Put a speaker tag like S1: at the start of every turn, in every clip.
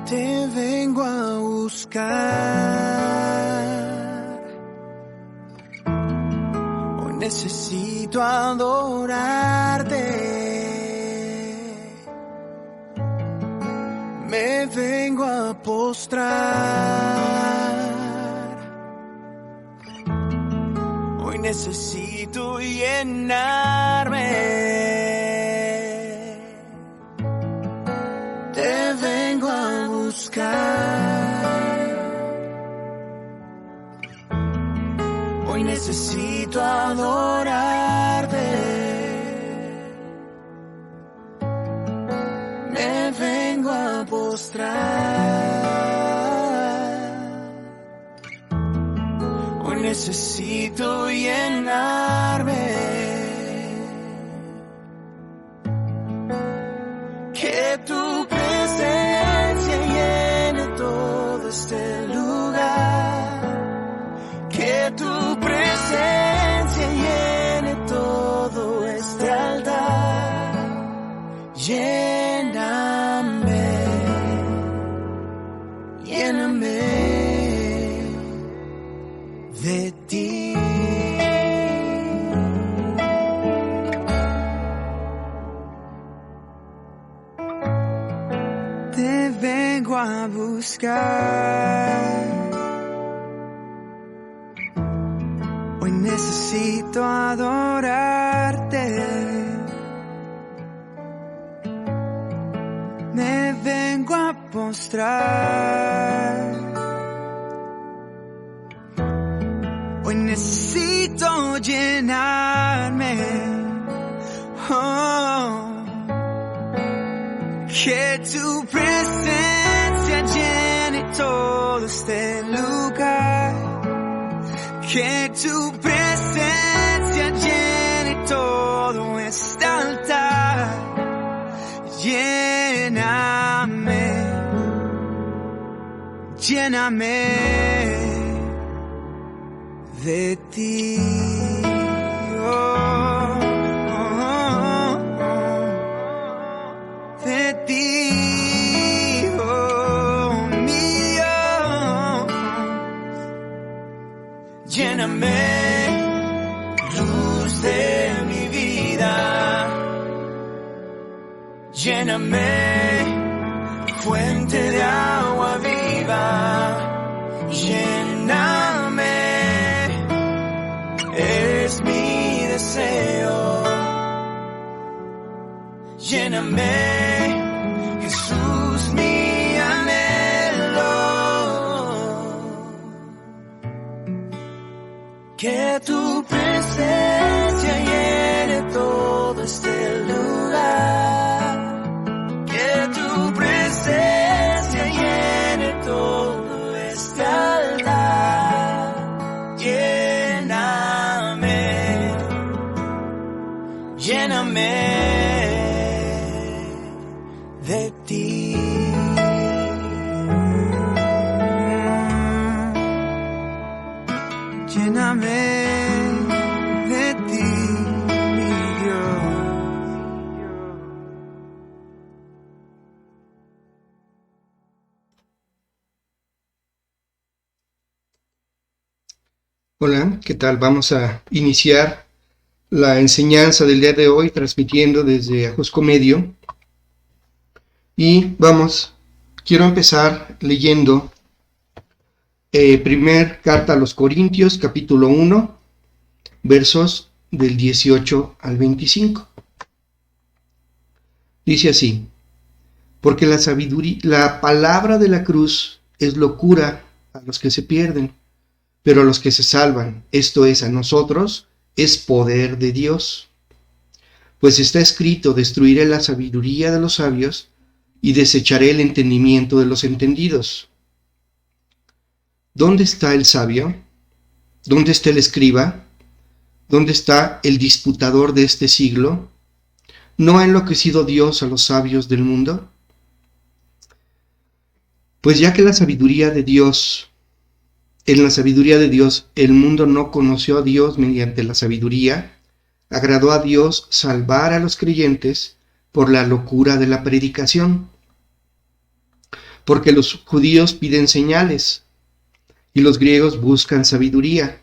S1: Te vengo a buscar. Hoy necesito adorarte. Me vengo a postrar. Hoy necesito llenarme. Te vengo a buscar. Hoy necesito adorarte. Me vengo a postrar. Hoy necesito llenarme. Que tu presencia llene todo este lugar. Que tu presencia llene todo este altar. Lléname, lléname de ti. Te vengo a buscar. Hoy necesito adorarte. Me vengo a postrar. Hoy necesito llenarme. Oh. Que tu presencia llene todo este lugar. Que tu presencia llene todo este altar. Lléname, lléname de ti. De ti, oh mío. Lléname, luz de mi vida. Lléname, fuente de agua viva. Lléname, es mi deseo. Lléname, Jesús, mi anhelo. Que tu presencia llene todo este lugar. Que tu presencia llene todo este altar. Lléname, lléname de ti. Lléname de ti, mi Dios.
S2: Hola, ¿qué tal? Vamos a iniciar la enseñanza del día de hoy transmitiendo desde Ajusco Medio. Y quiero empezar leyendo primer carta a los Corintios, capítulo 1, versos del 18 al 25. Dice así: porque la palabra de la cruz es locura a los que se pierden, pero a los que se salvan, esto es, a nosotros, es poder de Dios. Pues está escrito: destruiré la sabiduría de los sabios y desecharé el entendimiento de los entendidos. ¿Dónde está el sabio? ¿Dónde está el escriba? ¿Dónde está el disputador de este siglo? ¿No ha enloquecido Dios a los sabios del mundo? Pues ya que en la sabiduría de Dios el mundo no conoció a Dios mediante la sabiduría, agradó a Dios salvar a los creyentes por la locura de la predicación. porque los judíos piden señales y los griegos buscan sabiduría,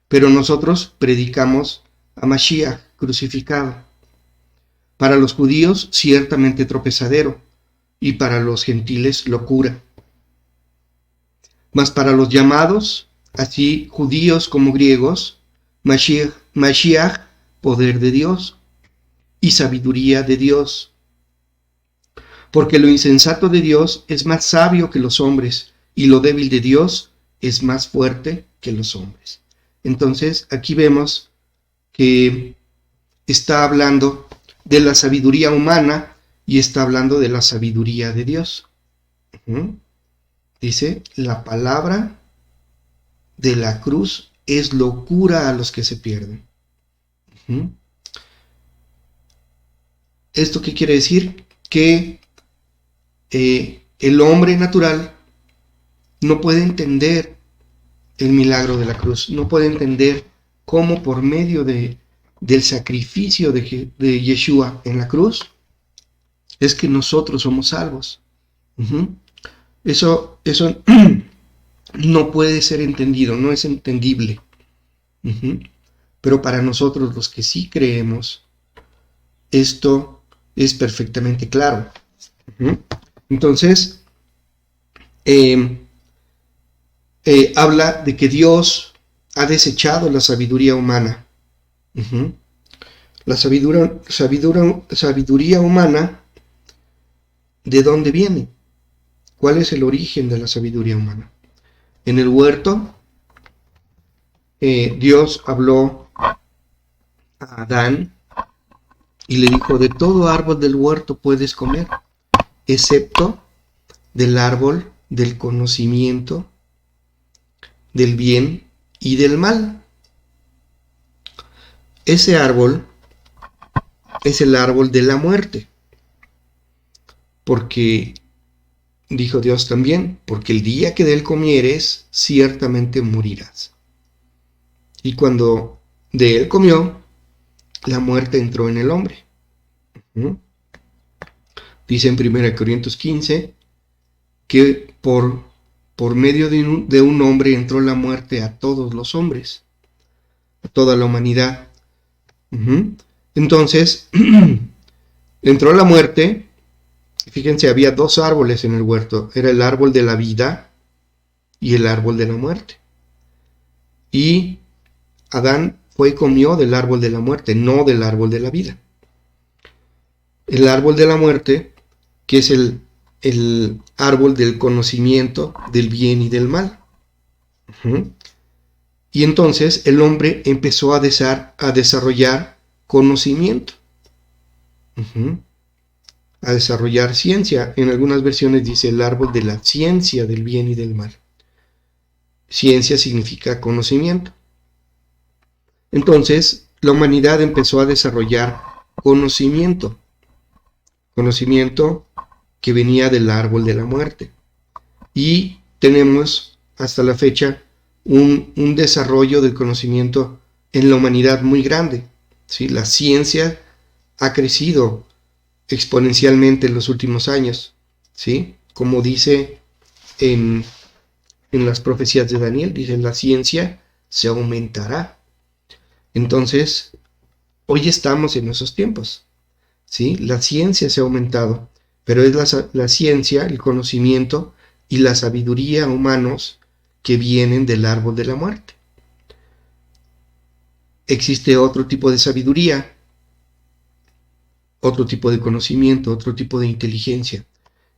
S2: pero nosotros predicamos a Mashiach crucificado. Para los judíos ciertamente tropezadero, y para los gentiles locura. Mas para los llamados, así judíos como griegos, Mashiach, poder de Dios y sabiduría de Dios. Porque lo insensato de Dios es más sabio que los hombres, y lo débil de Dios es más fuerte que los hombres. Entonces, aquí vemos que está hablando de la sabiduría humana y está hablando de la sabiduría de Dios. Dice, la palabra de la cruz es locura a los que se pierden. ¿Esto qué quiere decir? Que el hombre natural no puede entender el milagro de la cruz, no puede entender cómo por medio del sacrificio de Yeshua en la cruz es que nosotros somos salvos. Eso no puede ser entendido, no es entendible. Pero para nosotros los que sí creemos, esto es perfectamente claro. Entonces, habla de que Dios ha desechado la sabiduría humana. La sabiduría humana, ¿de dónde viene? ¿Cuál es el origen de la sabiduría humana? En el huerto, Dios habló a Adán y le dijo, de todo árbol del huerto puedes comer, excepto del árbol del conocimiento del bien y del mal. Ese árbol es el árbol de la muerte, porque dijo Dios también, porque el día que de él comieres, ciertamente morirás. Y cuando de él comió, la muerte entró en el hombre. Dice en 1 Corintios 15 que por medio de un hombre entró la muerte a todos los hombres, a toda la humanidad. Entonces, entró la muerte. Fíjense, había dos árboles en el huerto. Era el árbol de la vida y el árbol de la muerte. Y Adán fue y comió del árbol de la muerte, no del árbol de la vida. El árbol de la muerte, que es el árbol del conocimiento del bien y del mal. Y entonces el hombre empezó a desarrollar conocimiento. A desarrollar ciencia. En algunas versiones dice el árbol de la ciencia del bien y del mal. Ciencia significa conocimiento. Entonces, la humanidad empezó a desarrollar conocimiento que venía del árbol de la muerte. Y tenemos hasta la fecha un desarrollo del conocimiento en la humanidad muy grande. ¿Sí? La ciencia ha crecido exponencialmente en los últimos años, ¿sí? Como dice en las profecías de Daniel, dice, la ciencia se aumentará. Entonces, hoy estamos en esos tiempos, ¿sí? La ciencia se ha aumentado, pero es la ciencia, el conocimiento y la sabiduría humanos que vienen del árbol de la muerte. Existe otro tipo de sabiduría, otro tipo de conocimiento, otro tipo de inteligencia.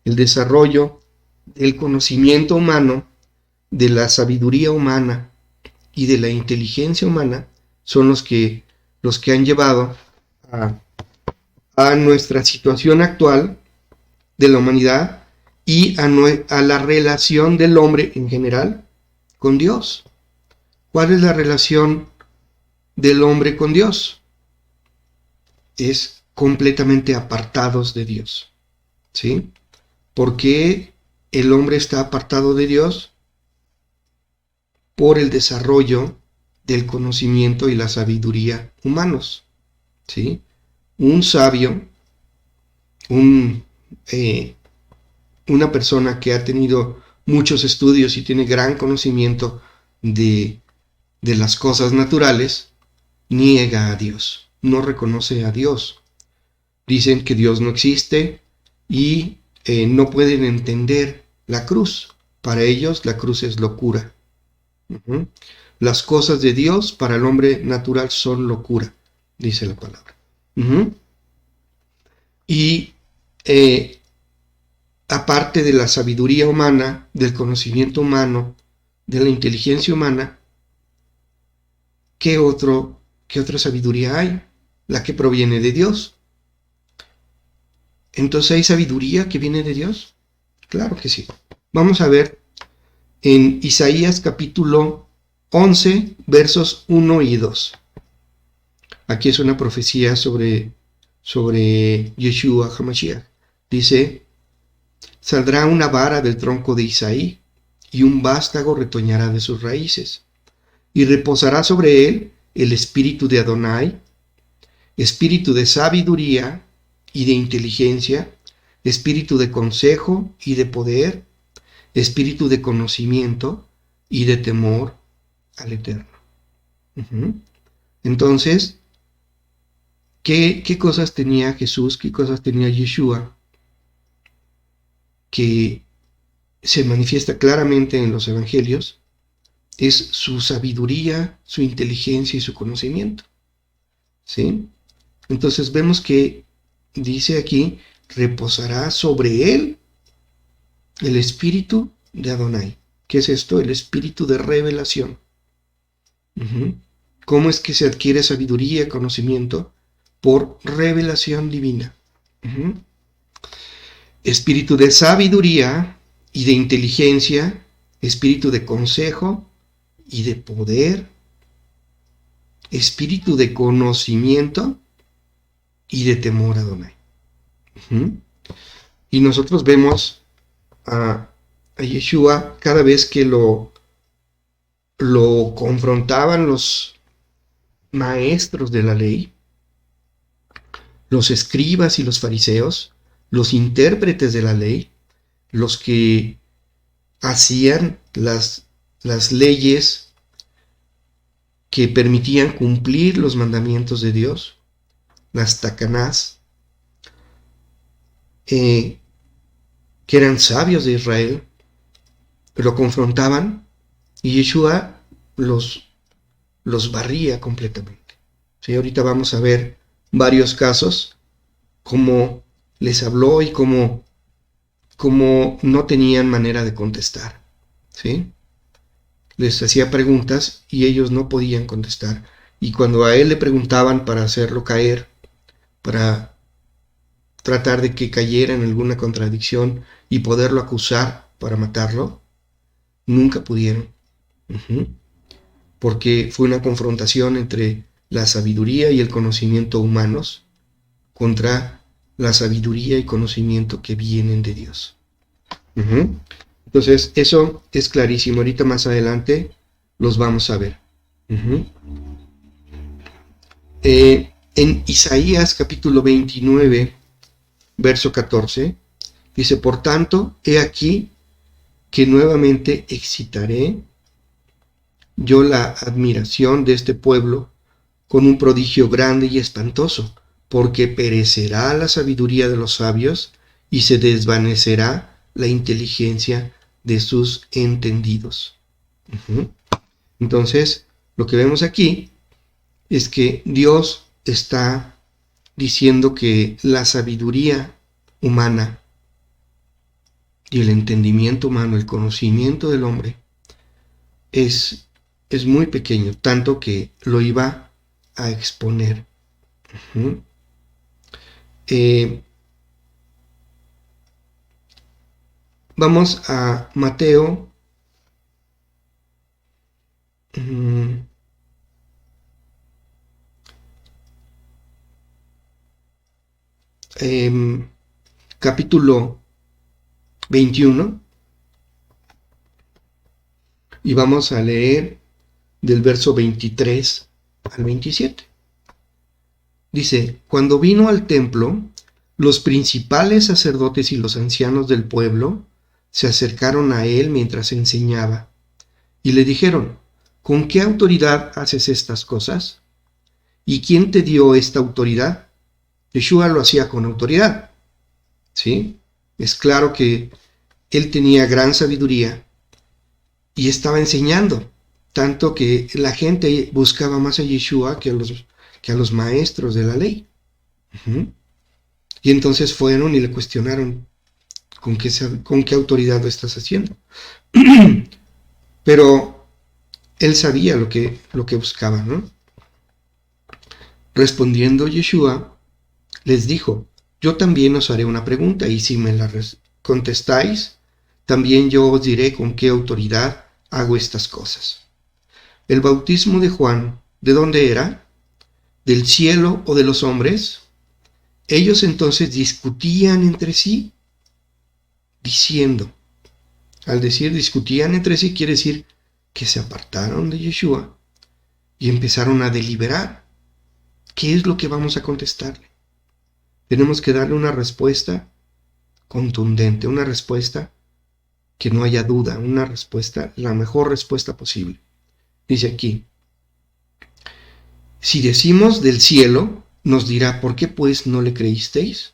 S2: El desarrollo del conocimiento humano, de la sabiduría humana y de la inteligencia humana son los que han llevado a nuestra situación actual de la humanidad y a la relación del hombre en general con Dios. ¿Cuál es la relación del hombre con Dios? Es completamente apartados de Dios, ¿sí? ¿Por qué el hombre está apartado de Dios? Por el desarrollo del conocimiento y la sabiduría humanos, ¿sí? Un sabio, un una persona que ha tenido muchos estudios y tiene gran conocimiento de las cosas naturales, niega a Dios, no reconoce a Dios. Dicen que Dios no existe y no pueden entender la cruz. Para ellos la cruz es locura. Uh-huh. Las cosas de Dios para el hombre natural son locura, dice la palabra. Uh-huh. Y aparte de la sabiduría humana, del conocimiento humano, de la inteligencia humana, ¿qué otra sabiduría hay? La que proviene de Dios. Entonces, ¿hay sabiduría que viene de Dios? Claro que sí. Vamos a ver en Isaías capítulo 11, versos 1 y 2. Aquí es una profecía sobre Yeshua HaMashiach. Dice: saldrá una vara del tronco de Isaí, y un vástago retoñará de sus raíces, y reposará sobre él el espíritu de Adonai, espíritu de sabiduría y de inteligencia, espíritu de consejo y de poder, espíritu de conocimiento y de temor al Eterno. Uh-huh. Entonces, ¿qué cosas tenía Jesús? ¿Qué cosas tenía Yeshua? Que se manifiesta claramente en los evangelios, es su sabiduría, su inteligencia y su conocimiento. ¿Sí? Entonces vemos que dice aquí: reposará sobre él el espíritu de Adonai. ¿Qué es esto? El espíritu de revelación. Uh-huh. ¿Cómo es que se adquiere sabiduría y conocimiento? Por revelación divina. Uh-huh. Espíritu de sabiduría y de inteligencia, espíritu de consejo y de poder, espíritu de conocimiento y de temor a Adonai. Uh-huh. Y nosotros vemos a Yeshua cada vez que lo confrontaban los maestros de la ley, los escribas y los fariseos, los intérpretes de la ley, los que hacían las leyes que permitían cumplir los mandamientos de Dios, las takanás, que eran sabios de Israel, lo confrontaban y Yeshua los barría completamente. ¿Sí? Ahorita vamos a ver varios casos, cómo les habló y cómo no tenían manera de contestar. ¿Sí? Les hacía preguntas y ellos no podían contestar. Y cuando a él le preguntaban para hacerlo caer, para tratar de que cayera en alguna contradicción y poderlo acusar para matarlo, nunca pudieron. Uh-huh. Porque fue una confrontación entre la sabiduría y el conocimiento humanos contra la sabiduría y conocimiento que vienen de Dios. Uh-huh. Entonces, eso es clarísimo. Ahorita más adelante los vamos a ver. Uh-huh. En Isaías capítulo 29, verso 14, dice: por tanto, he aquí que nuevamente excitaré yo la admiración de este pueblo con un prodigio grande y espantoso, porque perecerá la sabiduría de los sabios y se desvanecerá la inteligencia de sus entendidos. Uh-huh. Entonces, lo que vemos aquí es que Dios está diciendo que la sabiduría humana y el entendimiento humano, el conocimiento del hombre, es muy pequeño, tanto que lo iba a exponer. Uh-huh. Vamos a Mateo. Capítulo 21. Y vamos a leer del verso 23 al 27. Dice: cuando vino al templo, Los principales sacerdotes y los ancianos del pueblo se acercaron a él mientras enseñaba y le dijeron: ¿con qué autoridad haces estas cosas? ¿Y quién te dio esta autoridad? Yeshua lo hacía con autoridad, ¿sí? Es claro que él tenía gran sabiduría y estaba enseñando, tanto que la gente buscaba más a Yeshua que a los maestros de la ley. Y entonces fueron y le cuestionaron: ¿con qué autoridad lo estás haciendo? Pero él sabía lo que buscaba, ¿no? Respondiendo Yeshua, les dijo: yo también os haré una pregunta, y si me la contestáis, también yo os diré con qué autoridad hago estas cosas. ¿El bautismo de Juan, de dónde era? ¿Del cielo o de los hombres? Ellos entonces discutían entre sí, diciendo. Al decir discutían entre sí, quiere decir que se apartaron de Yeshua y empezaron a deliberar. ¿Qué es lo que vamos a contestarle? Tenemos que darle una respuesta contundente, una respuesta que no haya duda, una respuesta, la mejor respuesta posible. Dice aquí: si decimos del cielo, nos dirá: ¿por qué pues no le creísteis?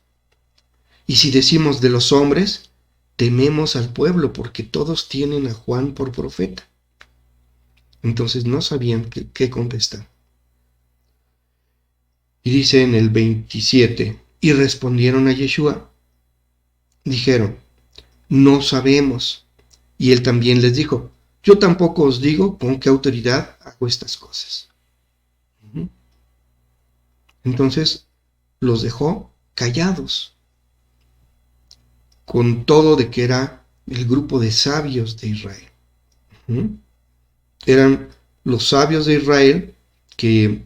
S2: Y si decimos de los hombres, tememos al pueblo, porque todos tienen a Juan por profeta. Entonces no sabían qué contestar. Y dice en el 27, y respondieron a Yeshua, dijeron: no sabemos. Y él también les dijo: yo tampoco os digo con qué autoridad hago estas cosas. Entonces los dejó callados, con todo de que era el grupo de sabios de Israel. Eran los sabios de Israel que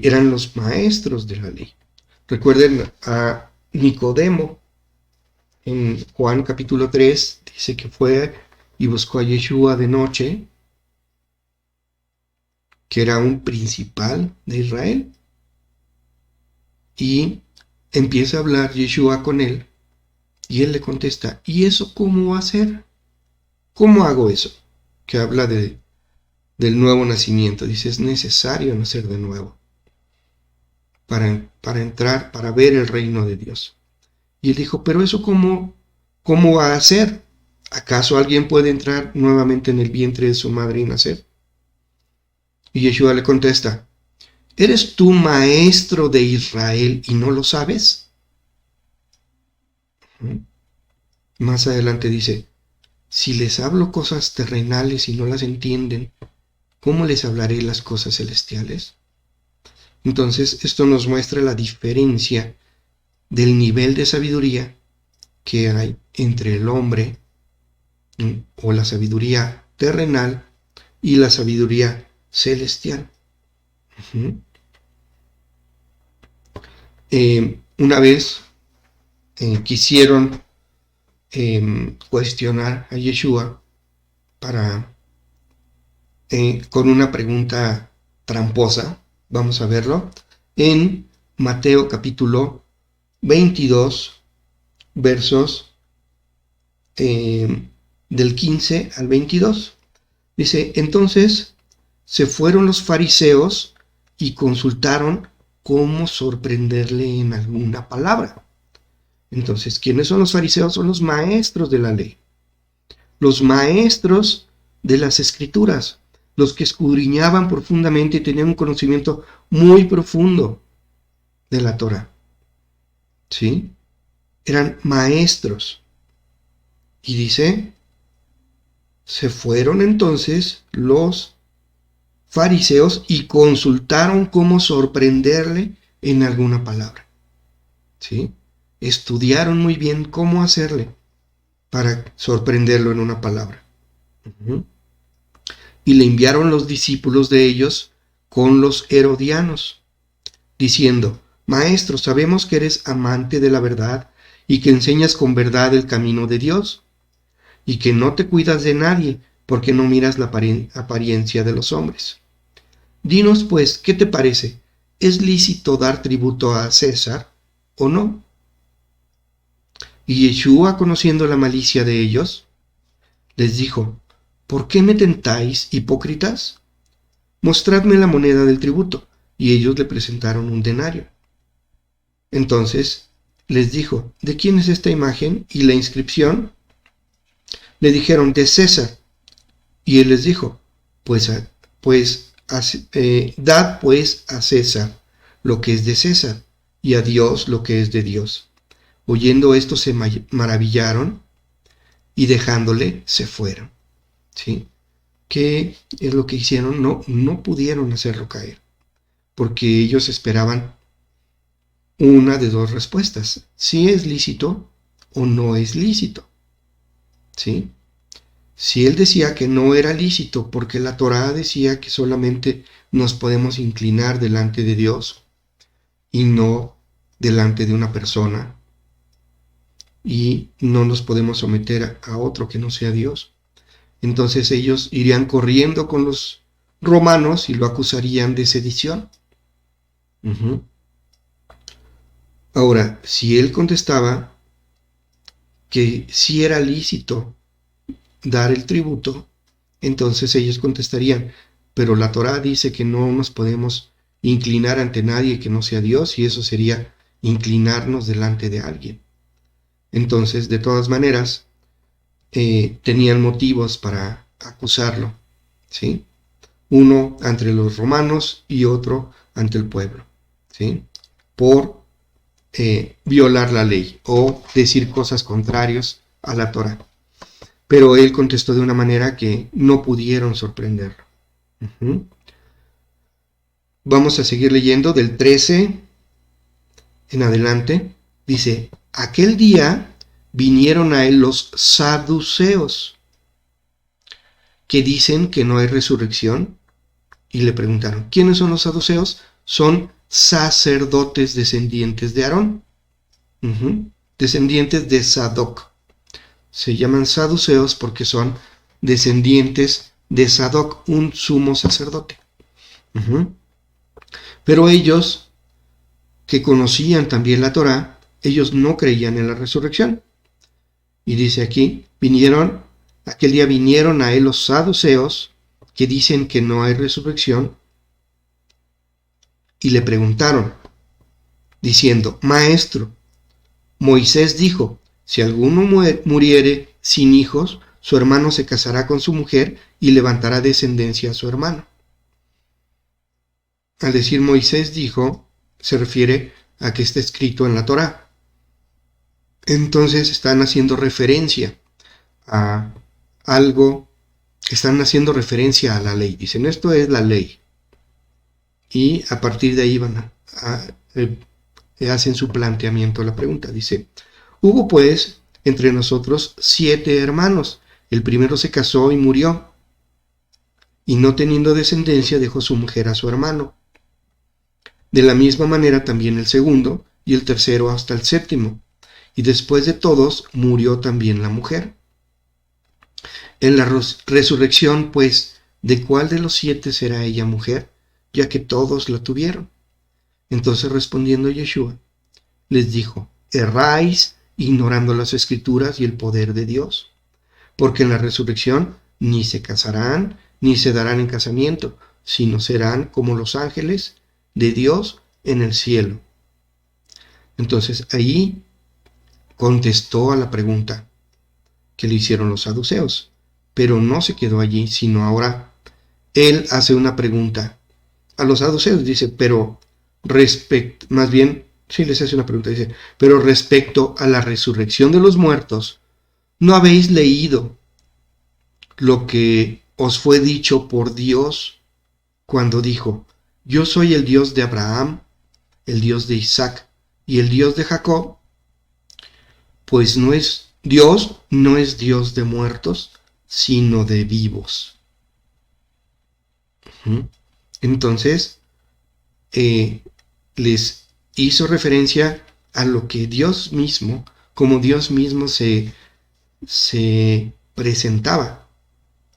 S2: eran los maestros de la ley. Recuerden a Nicodemo en Juan capítulo 3, dice que fue y buscó a Yeshua de noche, que era un principal de Israel, y empieza a hablar Yeshua con él, y él le contesta: ¿y eso cómo va a ser? ¿Cómo hago eso? Que habla del nuevo nacimiento. Dice: es necesario nacer de nuevo para entrar, para ver el reino de Dios. Y él dijo: pero eso cómo va a ser. ¿Acaso alguien puede entrar nuevamente en el vientre de su madre y nacer? Y Yeshua le contesta: ¿eres tú maestro de Israel y no lo sabes? Más adelante dice: si les hablo cosas terrenales y no las entienden, ¿cómo les hablaré las cosas celestiales? Entonces esto nos muestra la diferencia del nivel de sabiduría que hay entre el hombre, o la sabiduría terrenal, y la sabiduría celestial. Una vez quisieron cuestionar a Yeshua con una pregunta tramposa. Vamos a verlo en Mateo capítulo 22, versos del 15 al 22. Dice: entonces se fueron los fariseos y consultaron cómo sorprenderle en alguna palabra. Entonces, ¿quiénes son los fariseos? Son los maestros de la ley, los maestros de las escrituras, los que escudriñaban profundamente y tenían un conocimiento muy profundo de la Torá. ¿Sí? Eran maestros. Y dice: se fueron entonces los fariseos y consultaron cómo sorprenderle en alguna palabra. ¿Sí? Estudiaron muy bien cómo hacerle para sorprenderlo en una palabra. Y le enviaron los discípulos de ellos con los herodianos, diciendo: Maestro, sabemos que eres amante de la verdad y que enseñas con verdad el camino de Dios, y que no te cuidas de nadie, porque no miras la apariencia de los hombres. Dinos, pues, ¿qué te parece? ¿es lícito dar tributo a César o no? Y Yeshua, conociendo la malicia de ellos, les dijo: ¿por qué me tentáis, hipócritas? Mostradme la moneda del tributo. Y ellos le presentaron un denario. Entonces les dijo: ¿de quién es esta imagen y la inscripción? Le dijeron: de César. Y él les dijo: dad pues a César lo que es de César, y a Dios lo que es de Dios. Oyendo esto se maravillaron, y dejándole se fueron. ¿Sí? ¿Qué es lo que hicieron? No pudieron hacerlo caer, porque ellos esperaban una de dos respuestas: si es lícito o no es lícito. ¿Sí? Si él decía que no era lícito, porque la Torá decía que solamente nos podemos inclinar delante de Dios y no delante de una persona, y no nos podemos someter a otro que no sea Dios, entonces ellos irían corriendo con los romanos y lo acusarían de sedición. Ahora, si él contestaba que sí era lícito dar el tributo, entonces ellos contestarían: pero la Torá dice que no nos podemos inclinar ante nadie que no sea Dios, y eso sería inclinarnos delante de alguien. Entonces, de todas maneras, tenían motivos para acusarlo, ¿sí? Uno ante los romanos y otro ante el pueblo, ¿sí? Por violar la ley o decir cosas contrarias a la Torá. Pero él contestó de una manera que no pudieron sorprenderlo. Vamos a seguir leyendo del 13 en adelante. Dice: aquel día vinieron a él los saduceos, que dicen que no hay resurrección, y le preguntaron: ¿quiénes son los saduceos? Son sacerdotes descendientes de Aarón, descendientes de Sadoc. Se llaman saduceos porque son descendientes de Sadoc, un sumo sacerdote. Pero ellos, que conocían también la Torá, ellos no creían en la resurrección. Y dice aquí: aquel día vinieron a él los saduceos, que dicen que no hay resurrección, y le preguntaron, diciendo: Maestro, Moisés dijo: si alguno muriere sin hijos, su hermano se casará con su mujer y levantará descendencia a su hermano. Al decir Moisés dijo, se refiere a que está escrito en la Torá. Entonces están haciendo referencia a algo, están haciendo referencia a la ley. Dicen: esto es la ley. Y a partir de ahí hacen su planteamiento. La pregunta dice: hubo pues entre nosotros 7 hermanos. El primero se casó y murió, y no teniendo descendencia dejó su mujer a su hermano. De la misma manera también el segundo, y el tercero hasta el 7. Y después de todos murió también la mujer. En la resurrección, pues, ¿de cuál de los 7 será ella mujer, ya que todos la tuvieron? Entonces, respondiendo Yeshua, les dijo: erráis ignorando las Escrituras y el poder de Dios, porque en la resurrección ni se casarán ni se darán en casamiento, sino serán como los ángeles de Dios en el cielo. Entonces ahí contestó a la pregunta que le hicieron los saduceos, pero no se quedó allí, sino ahora él hace una pregunta a los saduceos. Dice: pero más bien, sí les hace una pregunta, dice: pero respecto a la resurrección de los muertos, ¿no habéis leído lo que os fue dicho por Dios cuando dijo: yo soy el Dios de Abraham, el Dios de Isaac y el Dios de Jacob? Pues Dios no es Dios de muertos, sino de vivos. Entonces, les hizo referencia a lo que Dios mismo, como Dios mismo se presentaba: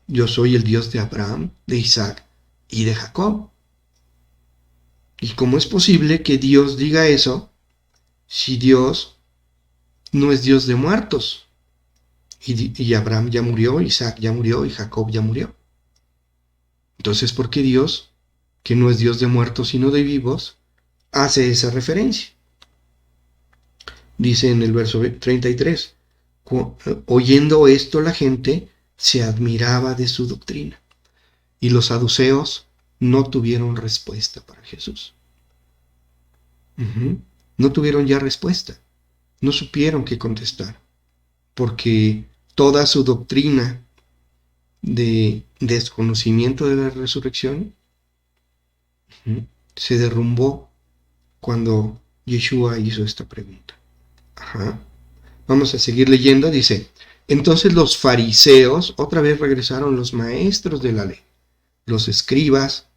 S2: yo soy el Dios de Abraham, de Isaac y de Jacob. ¿Y cómo es posible que Dios diga eso si Dios no es Dios de muertos? Y Abraham ya murió, Isaac ya murió y Jacob ya murió. Entonces, ¿por qué Dios, que no es Dios de muertos sino de vivos, hace esa referencia? Dice en el verso 33, oyendo esto la gente se admiraba de su doctrina, y los saduceos no tuvieron respuesta para Jesús. No tuvieron ya respuesta, no supieron qué contestar, porque toda su doctrina de desconocimiento de la resurrección se derrumbó cuando Yeshua hizo esta pregunta. Vamos a seguir leyendo, dice, entonces los fariseos, otra vez regresaron los maestros de la ley, los escribas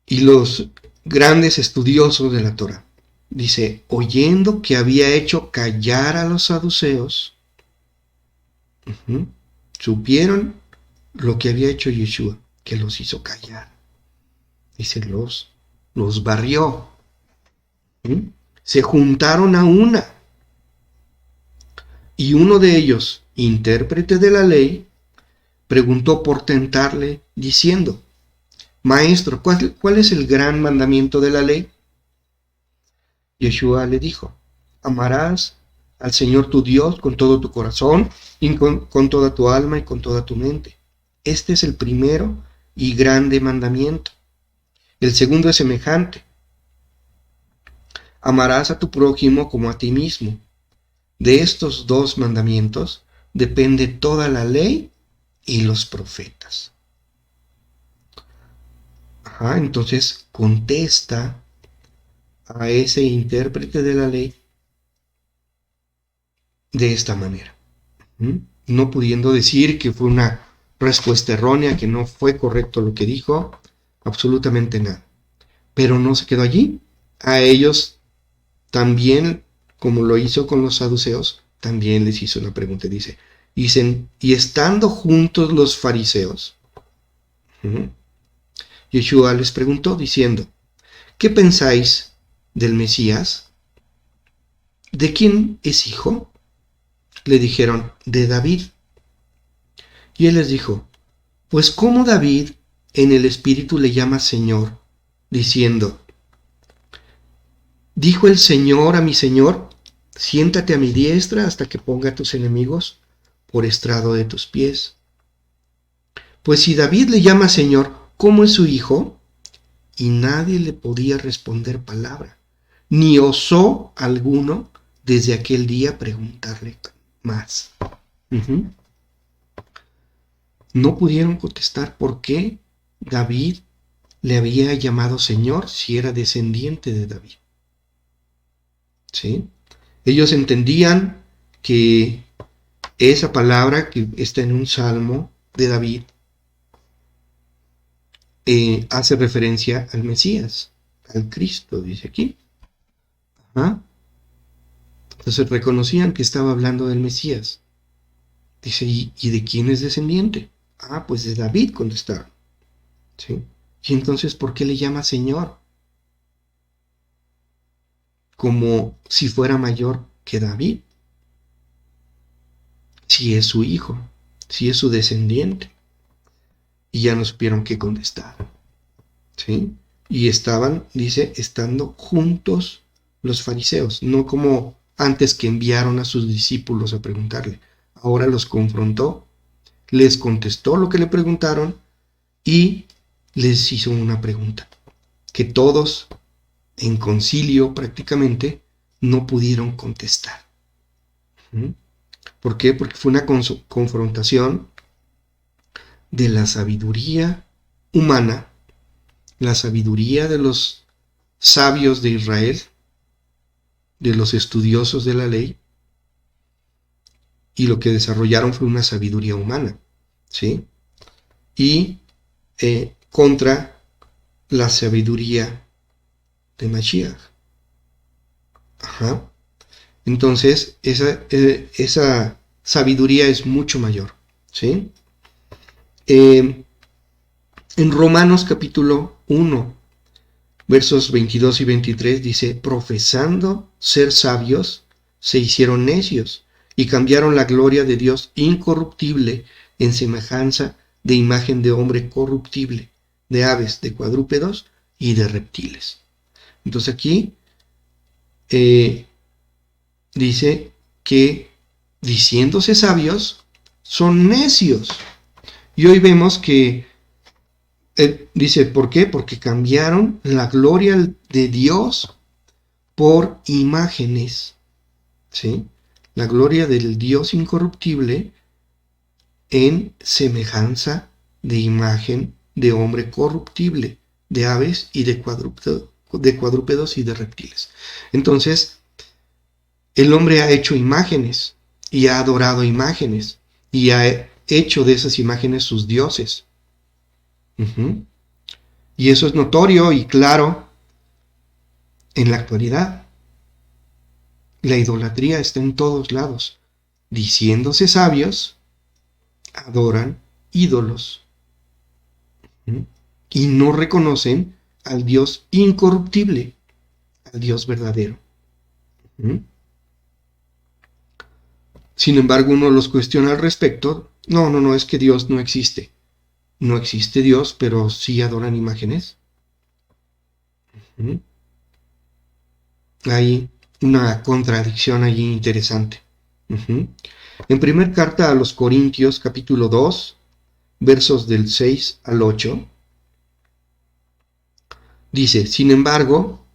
S2: y los grandes estudiosos de la Torá. Dice, oyendo que había hecho callar a los saduceos, supieron lo que había hecho Yeshua, que los hizo callar. Dice, los barrió. Se juntaron a una. Y uno de ellos, intérprete de la ley, preguntó por tentarle, diciendo, Maestro, ¿cuál es el gran mandamiento de la ley? Yeshua le dijo, amarás al Señor tu Dios con todo tu corazón, y con toda tu alma y con toda tu mente. Este es el primero y grande mandamiento. El segundo es semejante. Amarás a tu prójimo como a ti mismo. De estos dos mandamientos depende toda la ley y los profetas. Entonces contesta a ese intérprete de la ley de esta manera, no pudiendo decir que fue una respuesta errónea, que no fue correcto lo que dijo, absolutamente nada. Pero no se quedó allí. A ellos también, como lo hizo con los saduceos, también les hizo una pregunta. Dicen, y estando juntos los fariseos, Yeshua les preguntó diciendo, ¿qué pensáis del Mesías? ¿De quién es hijo? Le dijeron, de David. Y él les dijo, pues ¿cómo David en el Espíritu le llama Señor, diciendo, dijo el Señor a mi Señor, siéntate a mi diestra hasta que ponga a tus enemigos por estrado de tus pies? Pues si David le llama Señor, ¿cómo es su hijo? Y nadie le podía responder palabra, ni osó alguno desde aquel día preguntarle más. No pudieron contestar por qué David le había llamado Señor si era descendiente de David. ¿Sí? Ellos entendían que esa palabra que está en un salmo de David hace referencia al Mesías, al Cristo, dice aquí. Entonces reconocían que estaba hablando del Mesías. Dice, ¿y de quién es descendiente? Pues de David, contestaron. ¿Sí? Y entonces, ¿por qué le llama Señor? Como si fuera mayor que David. Si es su hijo, si es su descendiente. Y ya no supieron qué contestar. ¿Sí? Y estaban, dice, estando juntos los fariseos, no como antes que enviaron a sus discípulos a preguntarle. Ahora los confrontó, les contestó lo que le preguntaron y les hizo una pregunta que todos en concilio prácticamente no pudieron contestar. ¿Por qué? Porque fue una confrontación de la sabiduría humana, la sabiduría de los sabios de Israel, de los estudiosos de la ley, y lo que desarrollaron fue una sabiduría humana, ¿sí? Y contra la sabiduría de Mashiach. Entonces, esa sabiduría es mucho mayor, ¿sí? En Romanos capítulo 1, Versos 22 y 23 dice, profesando ser sabios, se hicieron necios y cambiaron la gloria de Dios incorruptible en semejanza de imagen de hombre corruptible, de aves, de cuadrúpedos y de reptiles. Entonces aquí dice que diciéndose sabios, son necios. Y hoy vemos que dice, ¿por qué? Porque cambiaron la gloria de Dios por imágenes, ¿sí? La gloria del Dios incorruptible en semejanza de imagen de hombre corruptible, de aves y de cuadrúpedos y de reptiles. Entonces, el hombre ha hecho imágenes y ha adorado imágenes y ha hecho de esas imágenes sus dioses. Y eso es notorio y claro en la actualidad. La idolatría está en todos lados. Diciéndose sabios, adoran ídolos. Y no reconocen al Dios incorruptible, al Dios verdadero. Sin embargo, uno los cuestiona al respecto. No, es que Dios no existe. No existe Dios, pero sí adoran imágenes. Hay una contradicción allí interesante. En primer carta a los Corintios, capítulo 2, versos del 6 al 8, dice, sin embargo,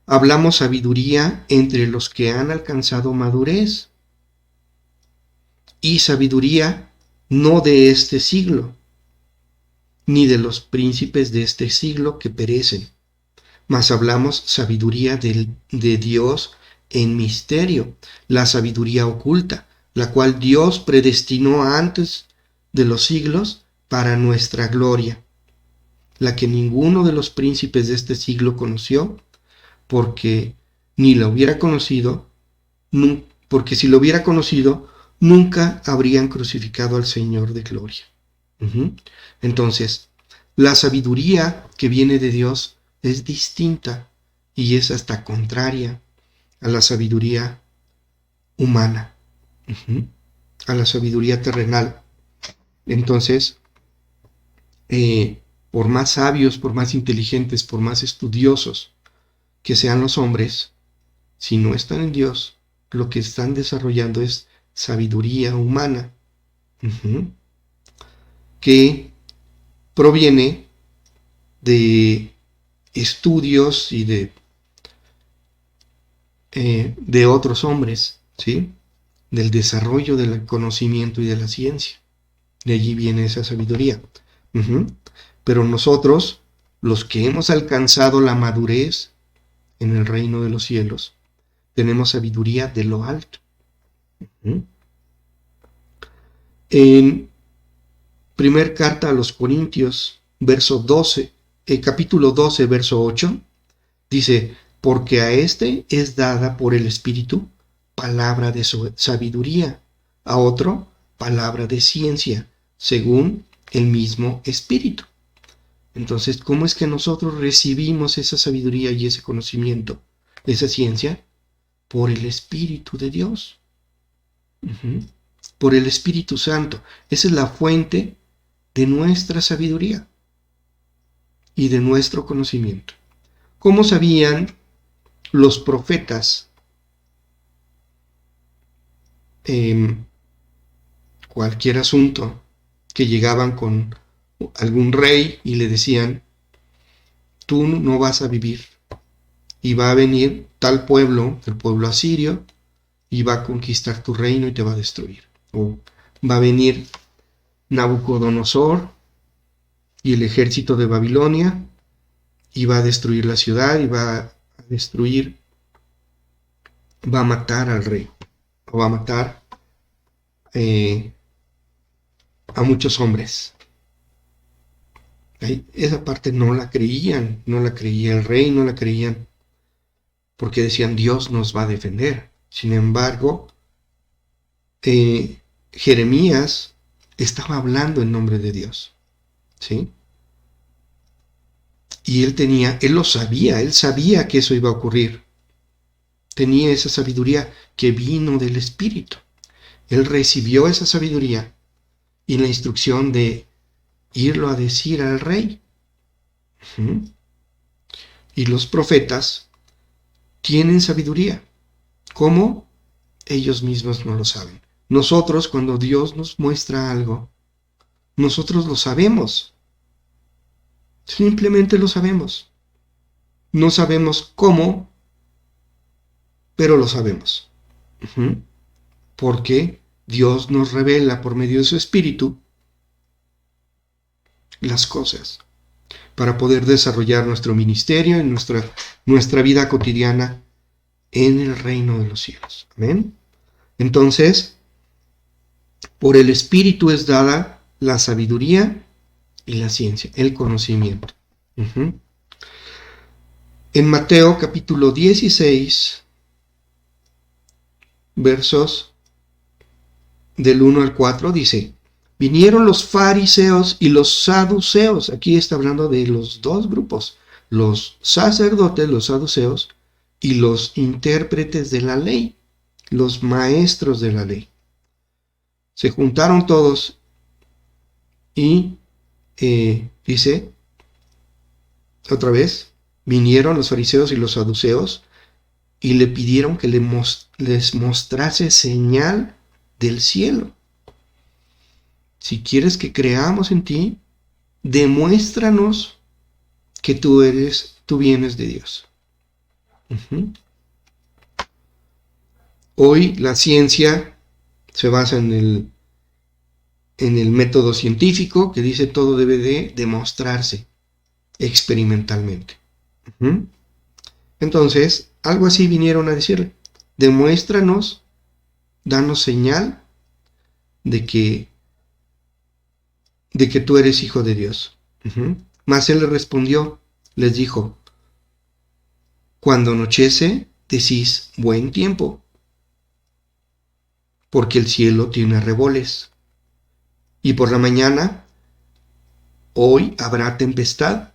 S2: hablamos sabiduría entre los que han alcanzado madurez, y sabiduría no de este siglo, ni de los príncipes de este siglo que perecen, mas hablamos sabiduría de Dios en misterio, la sabiduría oculta, la cual Dios predestinó antes de los siglos para nuestra gloria, la que ninguno de los príncipes de este siglo conoció, porque ni la hubiera conocido, porque si lo hubiera conocido, nunca habrían crucificado al Señor de gloria. Entonces, la sabiduría que viene de Dios es distinta y es hasta contraria a la sabiduría humana, a la sabiduría terrenal. Entonces, por más sabios, por más inteligentes, por más estudiosos que sean los hombres, si no están en Dios, lo que están desarrollando es sabiduría humana, que proviene de estudios y de otros hombres, ¿sí? Del desarrollo del conocimiento y de la ciencia. De allí viene esa sabiduría. Pero nosotros, los que hemos alcanzado la madurez en el reino de los cielos, tenemos sabiduría de lo alto. En primer carta a los Corintios, capítulo 12, verso 8, dice, porque a este es dada por el Espíritu palabra de sabiduría, a otro palabra de ciencia, según el mismo Espíritu. Entonces, ¿cómo es que nosotros recibimos esa sabiduría y ese conocimiento, esa ciencia? Por el Espíritu de Dios. Por el Espíritu Santo. Esa es la fuente de nuestra sabiduría y de nuestro conocimiento. ¿Cómo sabían los profetas cualquier asunto que llegaban con algún rey y le decían, tú no vas a vivir y va a venir tal pueblo, el pueblo asirio, y va a conquistar tu reino y te va a destruir? O va a venir Nabucodonosor y el ejército de Babilonia y va a destruir la ciudad y va a matar al rey, o va a matar a muchos hombres. Esa parte no la creían, no la creía el rey, no la creían, porque decían, Dios nos va a defender. Sin embargo, Jeremías estaba hablando en nombre de Dios, ¿sí? Y él lo sabía, él sabía que eso iba a ocurrir. Tenía esa sabiduría que vino del Espíritu. Él recibió esa sabiduría y la instrucción de irlo a decir al rey. Y los profetas tienen sabiduría. ¿Cómo? Ellos mismos no lo saben. Nosotros, cuando Dios nos muestra algo, nosotros lo sabemos. Simplemente lo sabemos. No sabemos cómo, pero lo sabemos. Porque Dios nos revela por medio de su Espíritu las cosas para poder desarrollar nuestro ministerio y nuestra vida cotidiana en el reino de los cielos. Amén. Entonces, por el Espíritu es dada la sabiduría y la ciencia, el conocimiento. En Mateo capítulo 16, versos del 1 al 4, dice: vinieron los fariseos y los saduceos. Aquí está hablando de los dos grupos, los sacerdotes, los saduceos, y los intérpretes de la ley, los maestros de la ley. Se juntaron todos y dice otra vez, vinieron los fariseos y los saduceos y le pidieron que les mostrase señal del cielo. Si quieres que creamos en ti, demuéstranos que tú vienes de Dios. Hoy la ciencia se basa en el método científico que dice todo debe de demostrarse experimentalmente. Entonces, algo así vinieron a decirle: demuéstranos, danos señal de que tú eres hijo de Dios. Mas él le respondió, les dijo: cuando anochece, decís buen tiempo, porque el cielo tiene arreboles, y por la mañana, hoy habrá tempestad,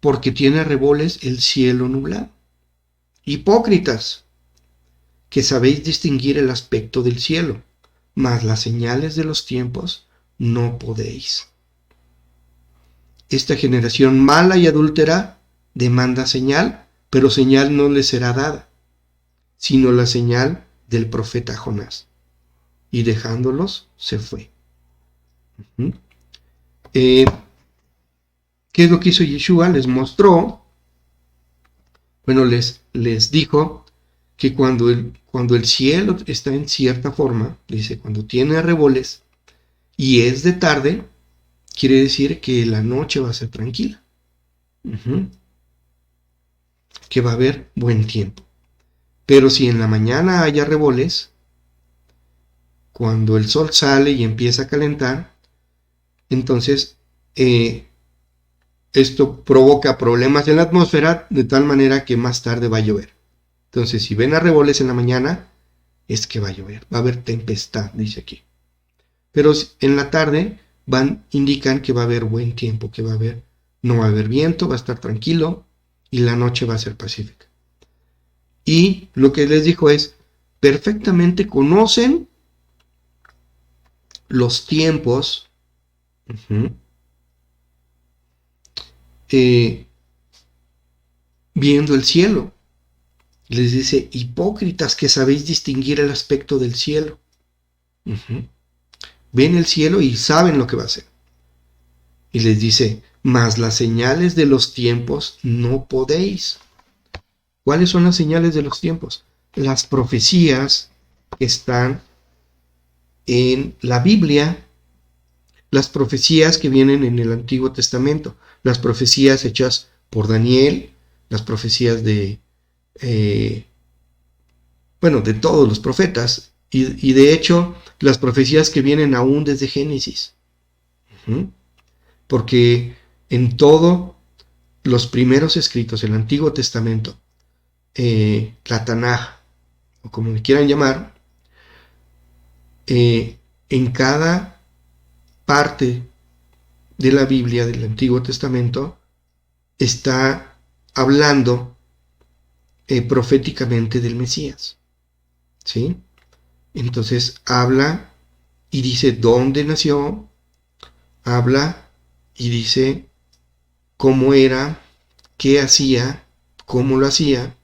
S2: porque tiene arreboles el cielo nublado. Hipócritas, que sabéis distinguir el aspecto del cielo, mas las señales de los tiempos no podéis. Esta generación mala y adúltera demanda señal, pero señal no le será dada, sino la señal del profeta Jonás. Y dejándolos, se fue. ¿Qué es lo que hizo Yeshua? Les mostró, les dijo que cuando el cielo está en cierta forma, dice, cuando tiene arreboles y es de tarde, quiere decir que la noche va a ser tranquila. Que va a haber buen tiempo. Pero si en la mañana hay arreboles, cuando el sol sale y empieza a calentar, entonces esto provoca problemas en la atmósfera de tal manera que más tarde va a llover. Entonces, si ven arreboles en la mañana, es que va a llover, va a haber tempestad, dice aquí. Pero en la tarde indican que va a haber buen tiempo, que no va a haber viento, va a estar tranquilo y la noche va a ser pacífica. Y lo que les dijo es, perfectamente conocen los tiempos viendo el cielo. Les dice, hipócritas, que sabéis distinguir el aspecto del cielo. Ven el cielo y saben lo que va a ser. Y les dice, mas las señales de los tiempos no podéis. ¿Cuáles son las señales de los tiempos? Las profecías que están en la Biblia, las profecías que vienen en el Antiguo Testamento, las profecías hechas por Daniel, las profecías de todos los profetas, y de hecho las profecías que vienen aún desde Génesis. Porque en todos los primeros escritos del Antiguo Testamento, la Tanaj, o como le quieran llamar, en cada parte de la Biblia del Antiguo Testamento está hablando proféticamente del Mesías, ¿sí? Entonces habla y dice dónde nació, habla y dice cómo era, qué hacía, cómo lo hacía,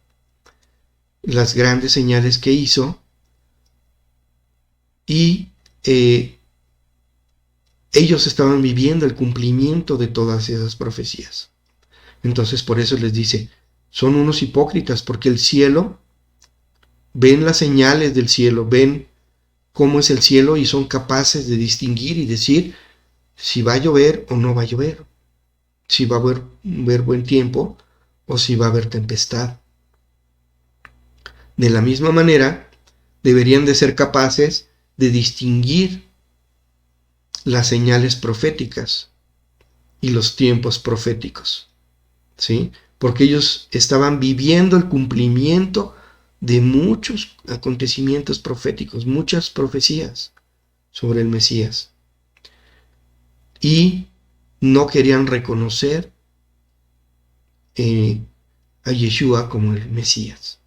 S2: las grandes señales que hizo, y ellos estaban viviendo el cumplimiento de todas esas profecías. Entonces por eso les dice, son unos hipócritas, porque el cielo, ven las señales del cielo, ven cómo es el cielo y son capaces de distinguir y decir si va a llover o no va a llover, si va a haber buen tiempo o si va a haber tempestad. De la misma manera, deberían de ser capaces de distinguir las señales proféticas y los tiempos proféticos, ¿sí? Porque ellos estaban viviendo el cumplimiento de muchos acontecimientos proféticos, muchas profecías sobre el Mesías. Y no querían reconocer a Yeshua como el Mesías.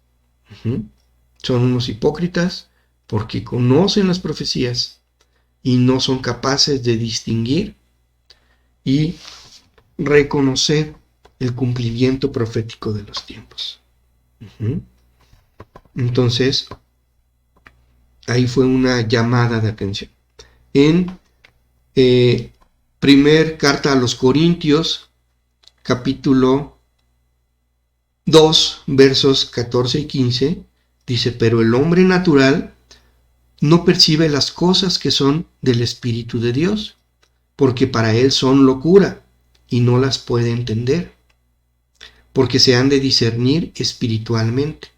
S2: Son unos hipócritas porque conocen las profecías y no son capaces de distinguir y reconocer el cumplimiento profético de los tiempos. Entonces, ahí fue una llamada de atención. En primer carta a los Corintios, capítulo 2, versos 14 y 15, dice, pero el hombre natural no percibe las cosas que son del Espíritu de Dios, porque para él son locura y no las puede entender, porque se han de discernir espiritualmente.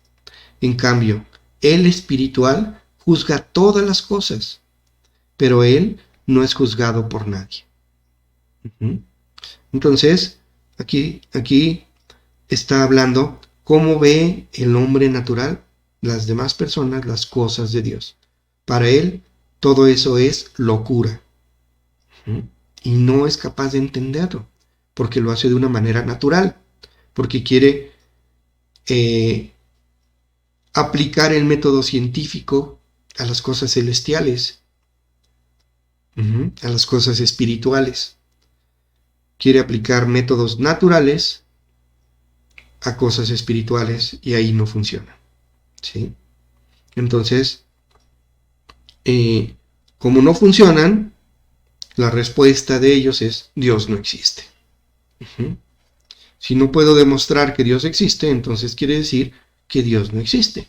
S2: En cambio, el espiritual juzga todas las cosas, pero él no es juzgado por nadie. Entonces, aquí está hablando cómo ve el hombre natural, las demás personas, las cosas de Dios. Para él, todo eso es locura. Y no es capaz de entenderlo, porque lo hace de una manera natural, porque quiere aplicar el método científico a las cosas celestiales, a las cosas espirituales. Quiere aplicar métodos naturales a cosas espirituales y ahí no funciona, ¿sí? Entonces, como no funcionan, la respuesta de ellos es Dios no existe. Si no puedo demostrar que Dios existe, entonces quiere decir que Dios no existe.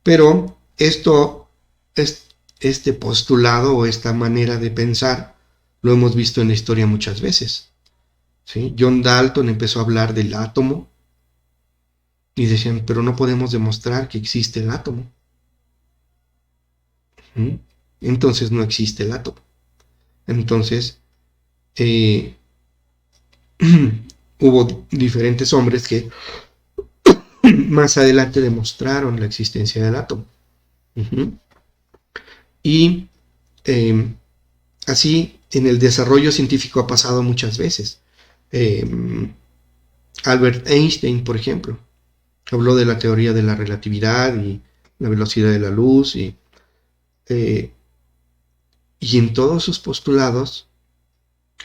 S2: Pero este postulado o esta manera de pensar lo hemos visto en la historia muchas veces, ¿sí? John Dalton empezó a hablar del átomo y decían, pero no podemos demostrar que existe el átomo. Entonces no existe el átomo. Entonces hubo diferentes hombres que más adelante demostraron la existencia del átomo. Y así en el desarrollo científico ha pasado muchas veces. Albert Einstein, por ejemplo, habló de la teoría de la relatividad y la velocidad de la luz y en todos sus postulados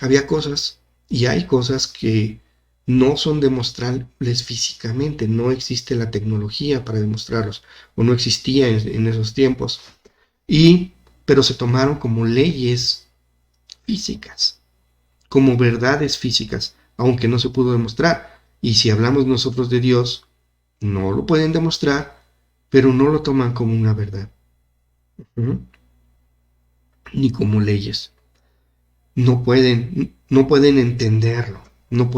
S2: había cosas y hay cosas que no son demostrables físicamente, no existe la tecnología para demostrarlos, o no existía en esos tiempos, pero se tomaron como leyes físicas, como verdades físicas, aunque no se pudo demostrar. Y si hablamos nosotros de Dios, no lo pueden demostrar, pero no lo toman como una verdad, ni como leyes. No pueden entenderlo, no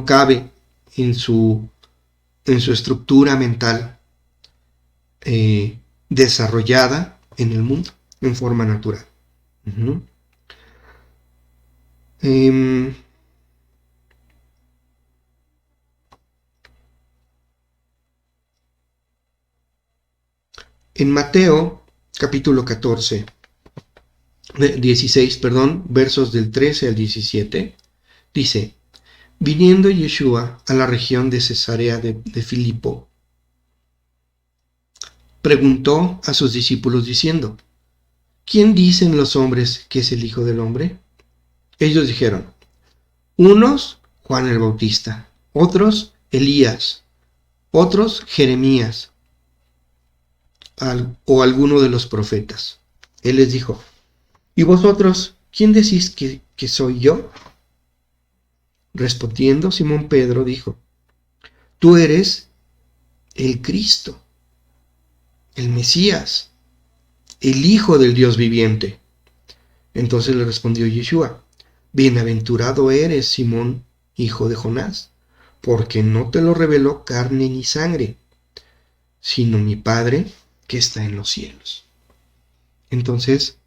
S2: cabe en su estructura mental desarrollada en el mundo en forma natural. En Mateo capítulo 16, versos del 13 al 17, dice, Viniendo Yeshua a la región de Cesarea de Filipo, preguntó a sus discípulos diciendo: ¿Quién dicen los hombres que es el Hijo del Hombre? Ellos dijeron: unos, Juan el Bautista; otros, Elías; otros, Jeremías, o alguno de los profetas. Él les dijo: ¿y vosotros, quién decís que soy yo? Respondiendo Simón Pedro dijo: tú eres el Cristo, el Mesías, el Hijo del Dios viviente. Entonces le respondió Yeshua: bienaventurado eres, Simón, hijo de Jonás, porque no te lo reveló carne ni sangre, sino mi Padre que está en los cielos. Entonces,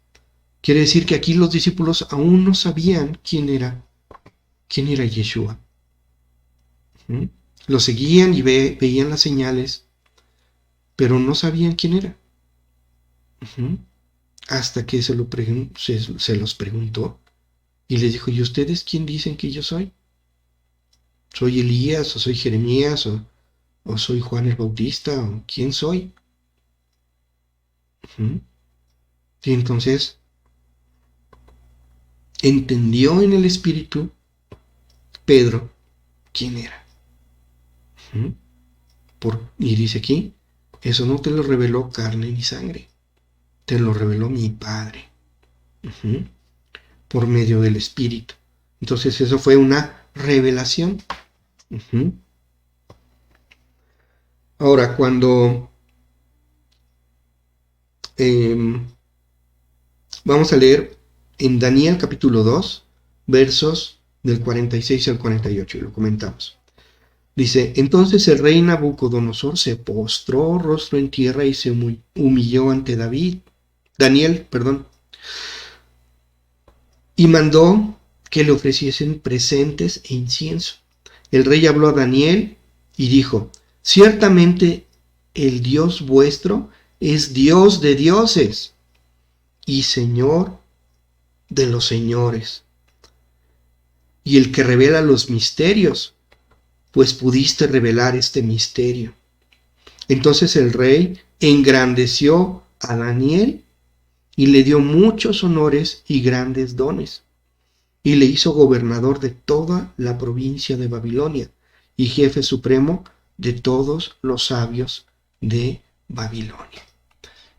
S2: quiere decir que aquí los discípulos aún no sabían quién era Yeshua. Lo seguían y veían las señales, pero no sabían quién era. Hasta que se los preguntó y les dijo: ¿y ustedes quién dicen que yo soy? ¿Soy Elías, o soy Jeremías, o soy Juan el Bautista, o quién soy? Y entonces entendió en el Espíritu Pedro quién era. Y dice aquí: eso no te lo reveló carne ni sangre, te lo reveló mi Padre, por medio del Espíritu. Entonces eso fue una revelación. Ahora, cuando vamos a leer en Daniel capítulo 2, versos del 46 al 48, y lo comentamos. Dice: entonces el rey Nabucodonosor se postró rostro en tierra y se humilló ante Daniel, y mandó que le ofreciesen presentes e incienso. El rey habló a Daniel y dijo: ciertamente el Dios vuestro es Dios de dioses y Señor de los señores, y el que revela los misterios, pues pudiste revelar este misterio. Entonces el rey engrandeció a Daniel y le dio muchos honores y grandes dones, y le hizo gobernador de toda la provincia de Babilonia y jefe supremo de todos los sabios de Babilonia.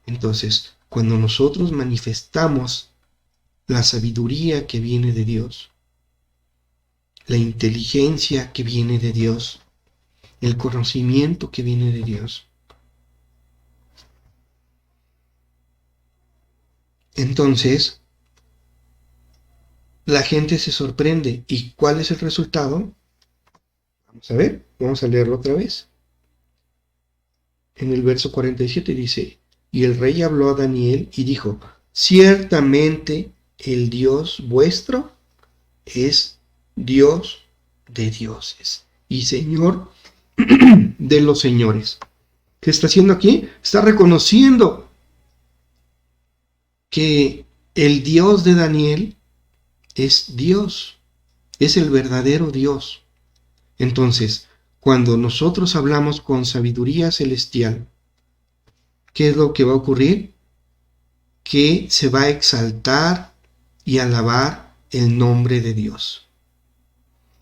S2: Entonces, cuando nosotros manifestamos la sabiduría que viene de Dios, la inteligencia que viene de Dios, el conocimiento que viene de Dios, entonces la gente se sorprende. ¿Y cuál es el resultado? Vamos a ver, vamos a leerlo otra vez. En el verso 47 dice: y el rey habló a Daniel y dijo: ciertamente el Dios vuestro es Dios de dioses y Señor de los señores. ¿Qué está haciendo aquí? Está reconociendo que el Dios de Daniel es Dios, es el verdadero Dios. Entonces, cuando nosotros hablamos con sabiduría celestial, ¿qué es lo que va a ocurrir? Que se va a exaltar y alabar el nombre de Dios.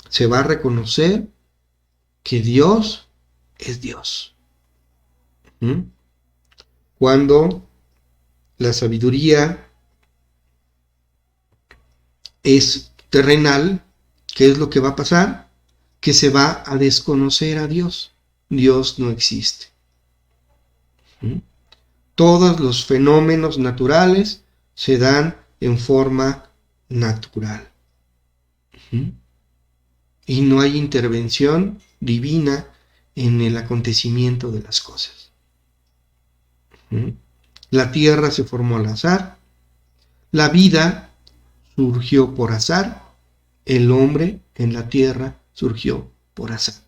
S2: Se va a reconocer que Dios es Dios. Cuando la sabiduría es terrenal, ¿qué es lo que va a pasar? Que se va a desconocer a Dios. Dios no existe. Todos los fenómenos naturales se dan en forma natural. Y no hay intervención divina en el acontecimiento de las cosas. La tierra se formó al azar, la vida surgió por azar, el hombre en la tierra surgió por azar.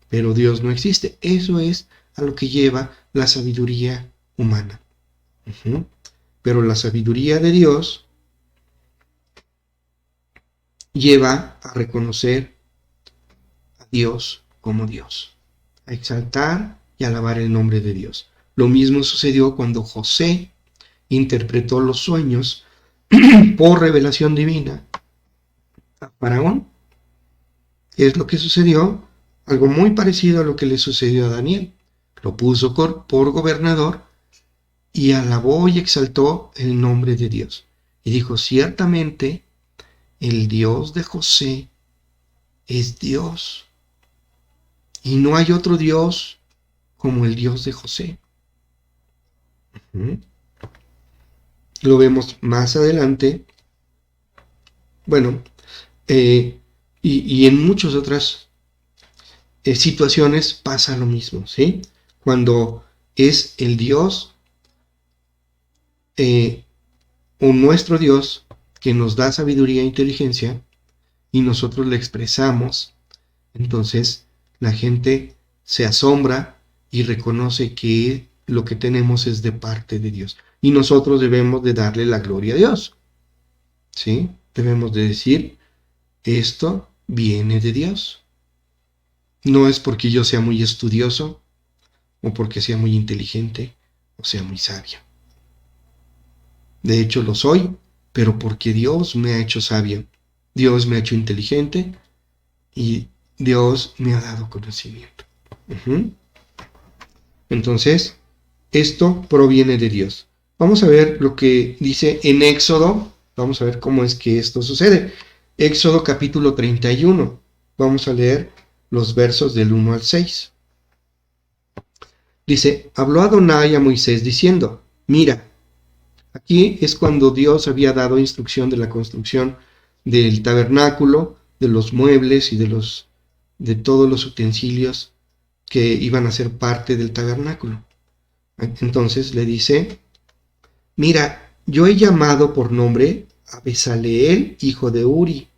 S2: Pero Dios no existe. Eso es a lo que lleva la sabiduría humana. Pero la sabiduría de Dios lleva a reconocer a Dios como Dios, a exaltar y alabar el nombre de Dios. Lo mismo sucedió cuando José interpretó los sueños por revelación divina a Faraón. Es lo que sucedió, algo muy parecido a lo que le sucedió a Daniel. Lo puso por gobernador y alabó y exaltó el nombre de Dios. Y dijo, ciertamente, el Dios de José es Dios. Y no hay otro Dios como el Dios de José. Lo vemos más adelante. Bueno, y en muchas otras situaciones pasa lo mismo, ¿sí? Cuando es el Dios o nuestro Dios que nos da sabiduría e inteligencia y nosotros le expresamos, entonces la gente se asombra y reconoce que lo que tenemos es de parte de Dios. Y nosotros debemos de darle la gloria a Dios, ¿sí? Debemos de decir, esto viene de Dios. No es porque yo sea muy estudioso, o porque sea muy inteligente, o sea muy sabio. De hecho lo soy, pero porque Dios me ha hecho sabio, Dios me ha hecho inteligente y Dios me ha dado conocimiento. Entonces, esto proviene de Dios. Vamos a ver lo que dice en Éxodo. Vamos a ver cómo es que esto sucede. Éxodo capítulo 31. Vamos a leer los versos del 1 al 6. Dice, habló Adonai a Moisés diciendo, mira, aquí es cuando Dios había dado instrucción de la construcción del tabernáculo, de los muebles y de todos los utensilios que iban a ser parte del tabernáculo. Entonces le dice, mira, yo he llamado por nombre a Besaleel, hijo de Uri,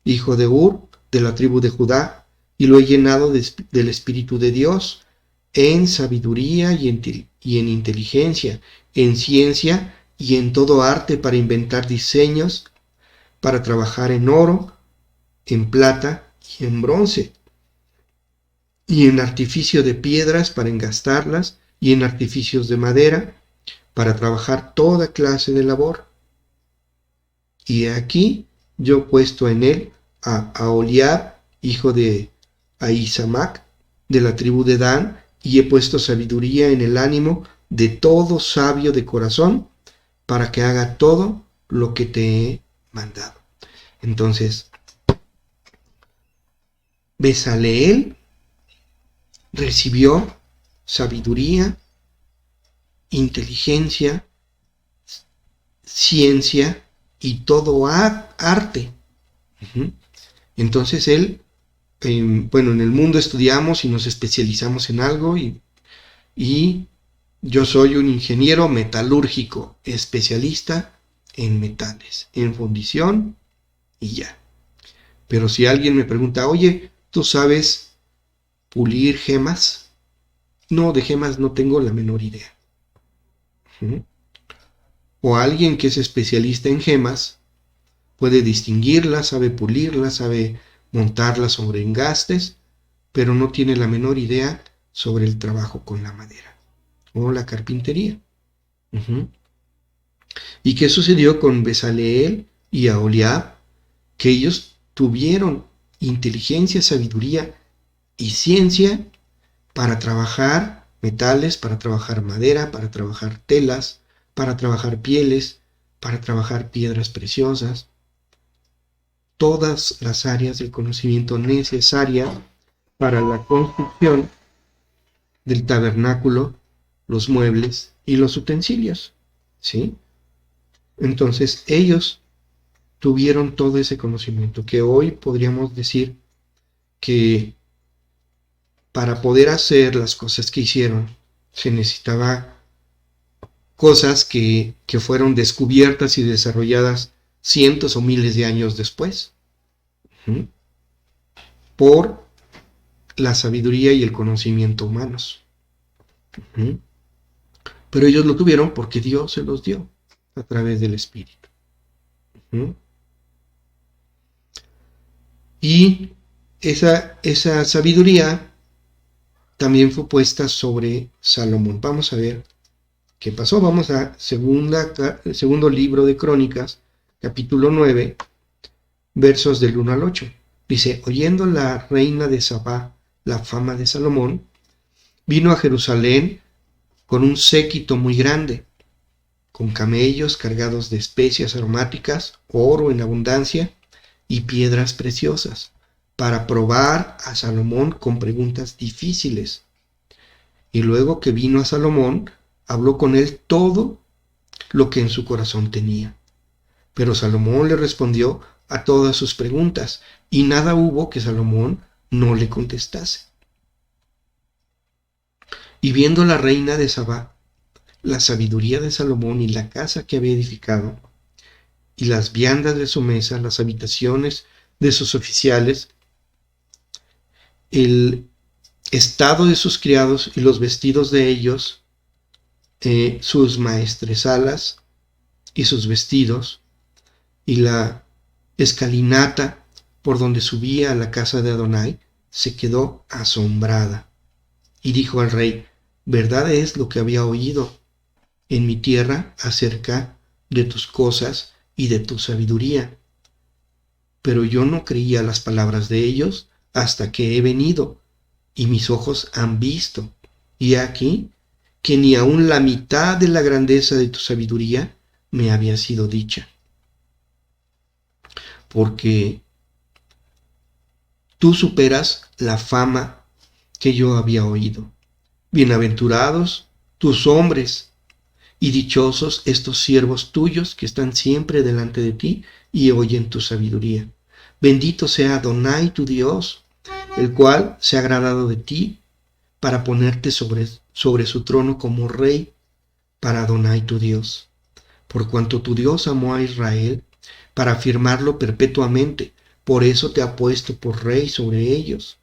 S2: hijo de Ur, de la tribu de Judá, y lo he llenado del Espíritu de Dios, en sabiduría y en inteligencia, en ciencia y en todo arte para inventar diseños, para trabajar en oro, en plata y en bronce, y en artificio de piedras para engastarlas, y en artificios de madera, para trabajar toda clase de labor. Y aquí yo he puesto en él a Aholiab, hijo de Ahisamac, de la tribu de Dan, y he puesto sabiduría en el ánimo de todo sabio de corazón, para que haga todo lo que te he mandado. Entonces, Besaleel recibió sabiduría, inteligencia, ciencia y todo arte. Entonces él, en el mundo estudiamos y nos especializamos en algo y yo soy un ingeniero metalúrgico, especialista en metales, en fundición y ya. Pero si alguien me pregunta, oye, ¿tú sabes pulir gemas? No, de gemas no tengo la menor idea. O alguien que es especialista en gemas puede distinguirlas, sabe pulirlas, sabe montarlas sobre engastes, pero no tiene la menor idea sobre el trabajo con la madera o la carpintería. ¿Y qué sucedió con Besaleel y Aholiab? Que ellos tuvieron inteligencia, sabiduría y ciencia para trabajar metales, para trabajar madera, para trabajar telas, para trabajar pieles, para trabajar piedras preciosas. Todas las áreas del conocimiento necesarias para la construcción del tabernáculo, los muebles y los utensilios, ¿sí? Entonces ellos tuvieron todo ese conocimiento que hoy podríamos decir que para poder hacer las cosas que hicieron se necesitaba cosas que fueron descubiertas y desarrolladas cientos o miles de años después por la sabiduría y el conocimiento humanos. Pero ellos lo tuvieron porque Dios se los dio a través del Espíritu. Y esa sabiduría también fue puesta sobre Salomón. Vamos a ver qué pasó. Vamos a segundo libro de Crónicas, capítulo 9, versos del 1 al 8. Dice: oyendo la reina de Sabá la fama de Salomón, vino a Jerusalén con un séquito muy grande, con camellos cargados de especias aromáticas, oro en abundancia y piedras preciosas, para probar a Salomón con preguntas difíciles. Y luego que vino a Salomón, habló con él todo lo que en su corazón tenía. Pero Salomón le respondió a todas sus preguntas, y nada hubo que Salomón no le contestase. Y viendo la reina de Sabá la sabiduría de Salomón y la casa que había edificado, y las viandas de su mesa, las habitaciones de sus oficiales, el estado de sus criados y los vestidos de ellos, sus maestresalas y sus vestidos, y la escalinata por donde subía a la casa de Adonai, se quedó asombrada. Y dijo al rey: verdad es lo que había oído en mi tierra acerca de tus cosas y de tu sabiduría. Pero yo no creía las palabras de ellos hasta que he venido, y mis ojos han visto. Y aquí que ni aun la mitad de la grandeza de tu sabiduría me había sido dicha. Porque tú superas la fama que yo había oído. Bienaventurados tus hombres, y dichosos estos siervos tuyos que están siempre delante de ti y oyen tu sabiduría. Bendito sea Adonai tu Dios, el cual se ha agradado de ti para ponerte sobre su trono como rey para Adonai tu Dios. Por cuanto tu Dios amó a Israel para afirmarlo perpetuamente, por eso te ha puesto por rey sobre ellos,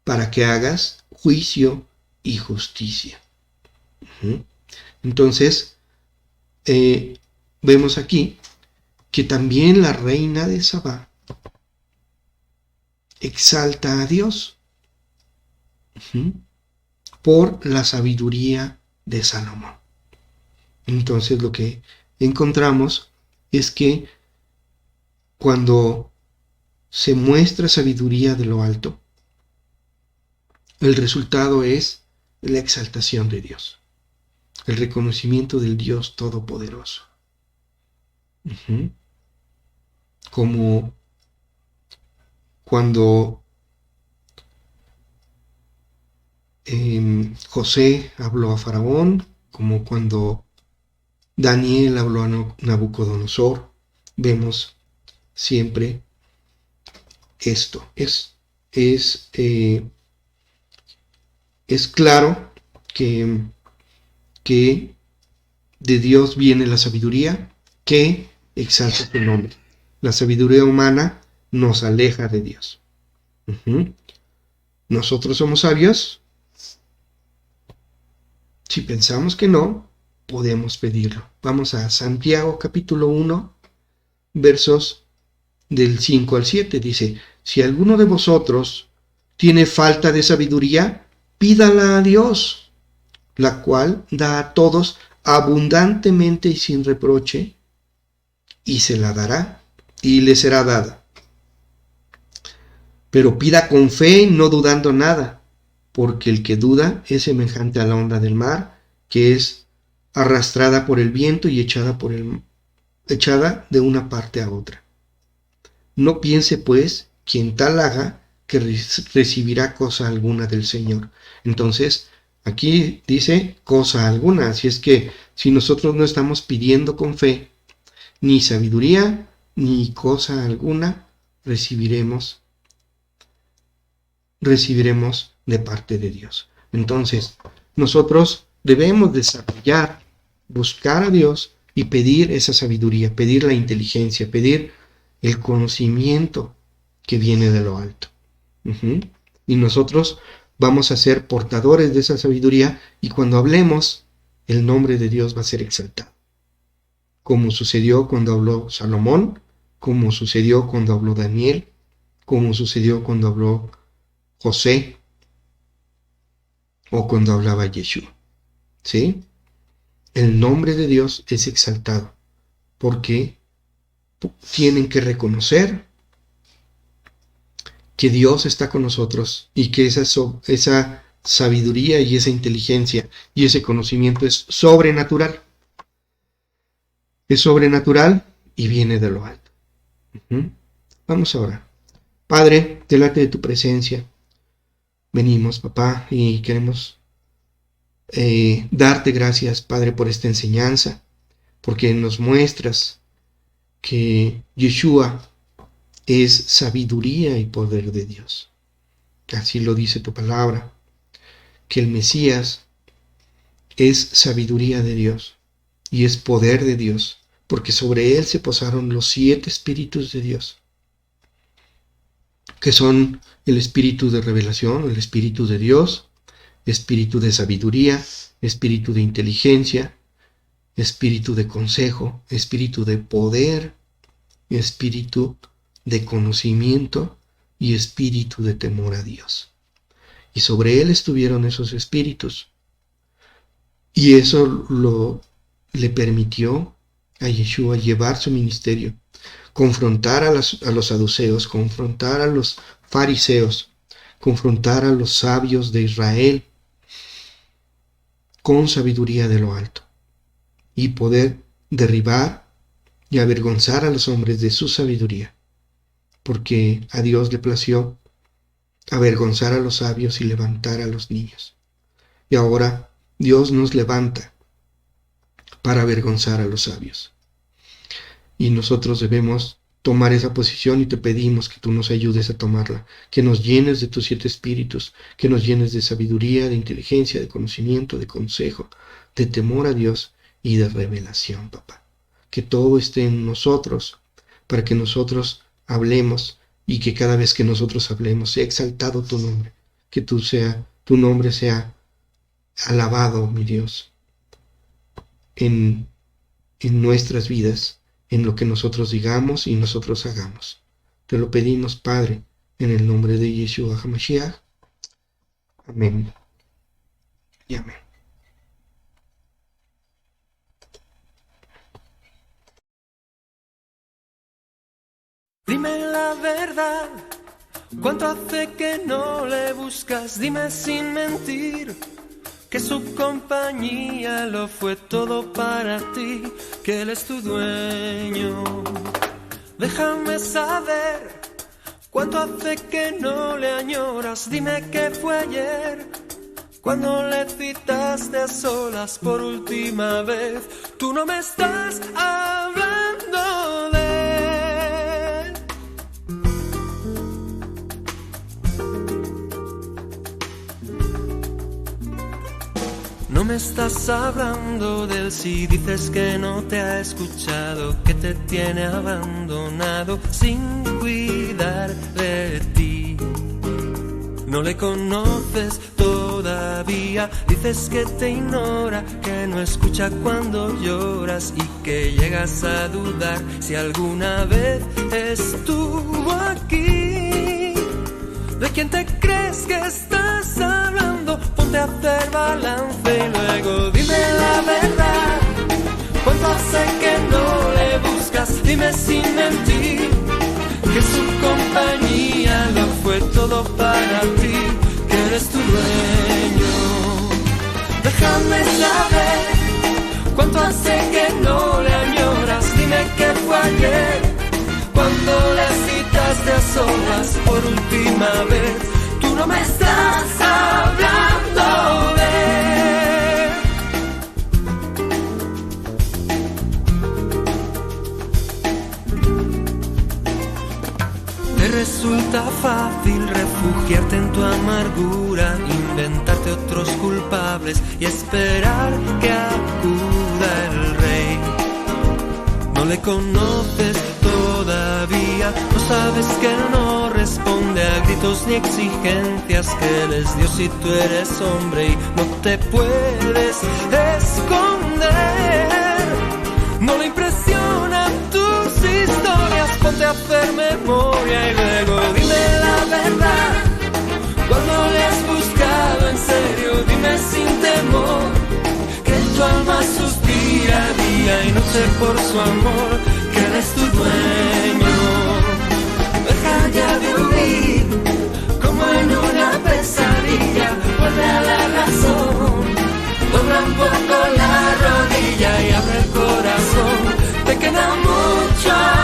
S2: para que hagas juicio y justicia. Entonces, vemos aquí que también la reina de Sabá exalta a Dios por la sabiduría de Salomón. Entonces lo que encontramos es que cuando se muestra sabiduría de lo alto, el resultado es la exaltación de Dios, el reconocimiento del Dios Todopoderoso. Como cuando José habló a Faraón, como cuando Daniel habló a Nabucodonosor, vemos siempre esto. Es claro que de Dios viene la sabiduría que exalta su nombre. La sabiduría humana nos aleja de Dios. ¿Nosotros somos sabios? Si pensamos que no, podemos pedirlo. Vamos a Santiago capítulo 1, versos del 5 al 7. Dice: si alguno de vosotros tiene falta de sabiduría, pídala a Dios, la cual da a todos abundantemente y sin reproche, y se la dará, y le será dada. Pero pida con fe, no dudando nada, porque el que duda es semejante a la onda del mar, que es arrastrada por el viento y echada de una parte a otra. No piense, pues, quien tal haga, que recibirá cosa alguna del Señor. Entonces, aquí dice cosa alguna, así es que si nosotros no estamos pidiendo con fe, ni sabiduría, ni cosa alguna, recibiremos de parte de Dios. Entonces, nosotros debemos desarrollar, buscar a Dios y pedir esa sabiduría, pedir la inteligencia, pedir el conocimiento que viene de lo alto. Y nosotros vamos a ser portadores de esa sabiduría, y cuando hablemos, el nombre de Dios va a ser exaltado. Como sucedió cuando habló Salomón, como sucedió cuando habló Daniel, como sucedió cuando habló José o cuando hablaba Yeshua. ¿Sí? El nombre de Dios es exaltado porque tienen que reconocer que Dios está con nosotros y que esa sabiduría y esa inteligencia y ese conocimiento es sobrenatural. Es sobrenatural y viene de lo alto. Vamos a orar. Padre, delante de tu presencia venimos, papá, y queremos darte gracias, Padre, por esta enseñanza, porque nos muestras que Yeshua es sabiduría y poder de Dios. Así lo dice tu palabra, que el Mesías es sabiduría de Dios y es poder de Dios, porque sobre él se posaron los 7 espíritus de Dios, que son el espíritu de revelación, el espíritu de Dios, espíritu de sabiduría, espíritu de inteligencia, espíritu de consejo, espíritu de poder, espíritu de conocimiento y espíritu de temor a Dios. Y sobre él estuvieron esos espíritus. Y eso le permitió a Yeshua llevar su ministerio, confrontar a los saduceos, confrontar a los fariseos, confrontar a los sabios de Israel con sabiduría de lo alto y poder derribar y avergonzar a los hombres de su sabiduría, porque a Dios le plació avergonzar a los sabios y levantar a los niños. Y ahora Dios nos levanta para avergonzar a los sabios. Y nosotros debemos tomar esa posición y te pedimos que tú nos ayudes a tomarla, que nos llenes de tus 7 espíritus, que nos llenes de sabiduría, de inteligencia, de conocimiento, de consejo, de temor a Dios y de revelación, papá. Que todo esté en nosotros para que nosotros hablemos y que cada vez que nosotros hablemos sea exaltado tu nombre, que tu nombre sea alabado, mi Dios, en nuestras vidas, en lo que nosotros digamos y nosotros hagamos. Te lo pedimos, Padre, en el nombre de Yeshua HaMashiach. Amén y amén.
S1: Dime la verdad, ¿cuánto hace que no le buscas? Dime sin mentir, que su compañía lo fue todo para ti, que él es tu dueño. Déjame saber, ¿cuánto hace que no le añoras? Dime qué fue ayer, cuando le citaste a solas por última vez. Tú no me estás hablando de no me estás hablando de él si dices que no te ha escuchado, que te tiene abandonado sin cuidar de ti. No le conoces todavía, dices que te ignora, que no escucha cuando lloras y que llegas a dudar si alguna vez estuvo aquí. ¿De quién te crees que estás hablando? Ponte a hacer balance y luego dime la verdad. ¿Cuánto hace que no le buscas? Dime sin mentir, que su compañía lo fue todo para ti, que eres tu dueño. Déjame saber, ¿cuánto hace que no le añoras? Dime qué fue ayer, cuando le citaste a solas por última vez. Tú no me estás hablando de te resulta fácil refugiarte en tu amargura, inventarte otros culpables y esperar que acuda el rey. No le conoces todavía, no sabes que él no responde a gritos ni exigencias, que él es Dios y tú eres hombre y no te puedes esconder. No le impresionan tus historias, ponte a hacer memoria y luego dime noche por su amor, que eres tu dueño. Deja ya de huir, como en una pesadilla, vuelve a la razón, dobla un poco la rodilla y abre el corazón, te queda mucho